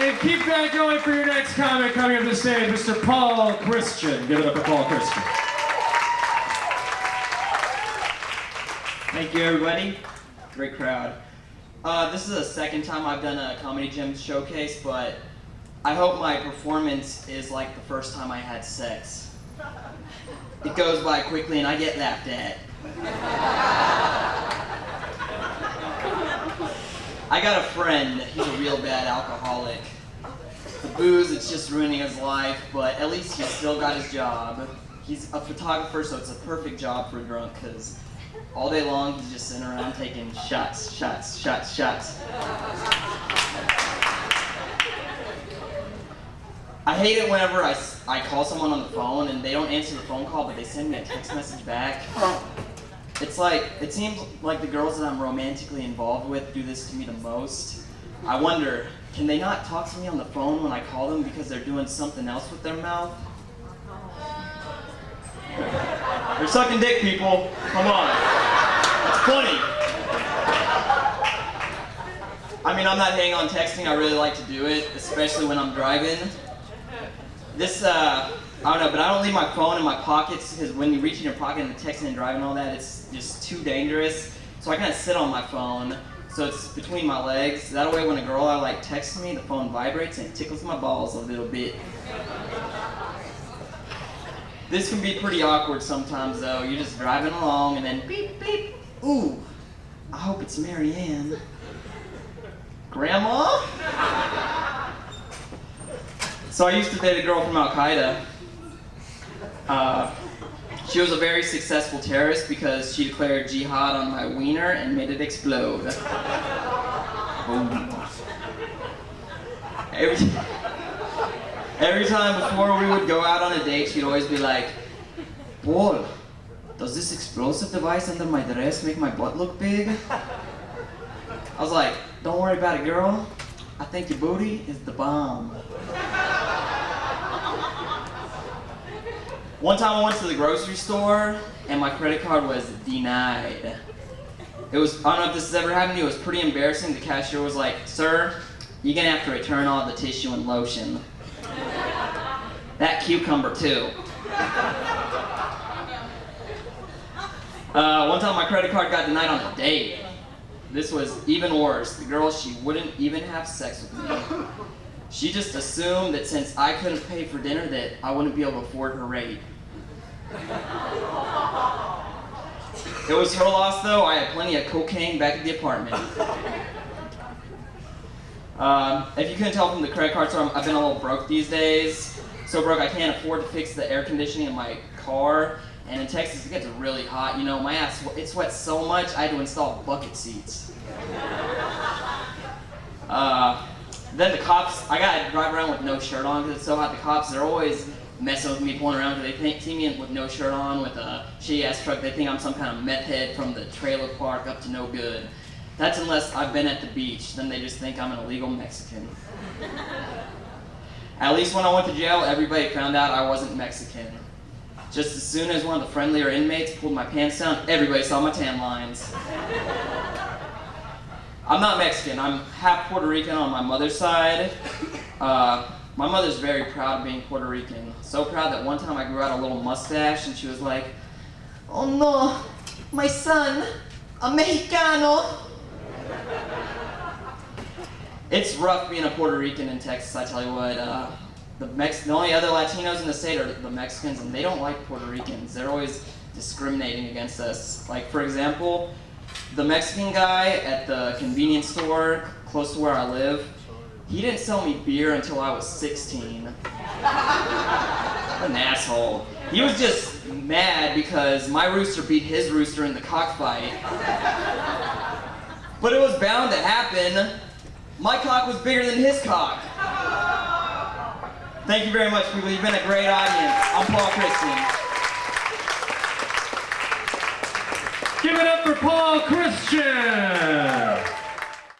And keep that going for your next comic coming up the stage, Mr. Paul Christian. Give it up for Paul Christian. Thank you, everybody. Great crowd. This is the second time I've done a Comedy Gym showcase, but I hope my performance is like the first time I had sex. It goes by quickly and I get laughed at. I got a friend, he's a real bad alcoholic. The booze, it's just ruining his life, but at least he's still got his job. He's a photographer, so it's a perfect job for a drunk, because all day long he's just sitting around taking shots, shots, shots, shots. I hate it whenever I call someone on the phone and they don't answer the phone call, but they send me a text message back. It's like, it seems like the girls that I'm romantically involved with do this to me the most. I wonder, can they not talk to me on the phone when I call them because they're doing something else with their mouth? They're sucking dick, people. Come on. It's funny. I mean, I'm not hating on texting. I really like to do it, especially when I'm driving. This, I don't know, but I don't leave my phone in my pockets because when you reach in your pocket and texting and driving and all that, it's just too dangerous. So I kind of sit on my phone, so it's between my legs. That way when a girl I like texts me, the phone vibrates and it tickles my balls a little bit. This can be pretty awkward sometimes though. You're just driving along and then beep, beep. Ooh, I hope it's Mary Ann. Grandma? So I used to date a girl from Al-Qaeda. She was a very successful terrorist because she declared jihad on my wiener and made it explode. Boom. Every time before we would go out on a date, she'd always be like, Paul, does this explosive device under my dress make my butt look big? I was like, don't worry about it, girl. I think your booty is the bomb. One time I went to the grocery store and my credit card was denied. It was, I don't know if this has ever happened to you, it was pretty embarrassing. The cashier was like, sir, you're gonna have to return all the tissue and lotion. That cucumber too. One time my credit card got denied on a date. This was even worse. The girl, she wouldn't even have sex with me. She just assumed that since I couldn't pay for dinner that I wouldn't be able to afford her rate. It was her loss though. I had plenty of cocaine back at the apartment. If you couldn't tell from the credit card store, I've been a little broke these days. So broke I can't afford to fix the air conditioning in my car. And in Texas it gets really hot. You know, my ass, it sweats so much I had to install bucket seats. Then the cops, I gotta drive around with no shirt on because it's so hot. The cops, they're always messing with me, pulling around because they see me with no shirt on with a shitty ass truck. They think I'm some kind of meth head from the trailer park up to no good. That's unless I've been at the beach. Then they just think I'm an illegal Mexican. At least when I went to jail, everybody found out I wasn't Mexican. Just as soon as one of the friendlier inmates pulled my pants down, everybody saw my tan lines. I'm not Mexican, I'm half Puerto Rican on my mother's side. My mother's very proud of being Puerto Rican. So proud that one time I grew out a little mustache and she was like, oh no, my son, a Mexicano. It's rough being a Puerto Rican in Texas, I tell you what. The only other Latinos in the state are the Mexicans, and they don't like Puerto Ricans. They're always discriminating against us. Like, for example, the Mexican guy at the convenience store close to where I live, he didn't sell me beer until I was 16. What an asshole. He was just mad because my rooster beat his rooster in the cockfight. But it was bound to happen. My cock was bigger than his cock. Thank you very much, people. You've been a great audience. I'm Paul Christian. Give it up for Paul Christian.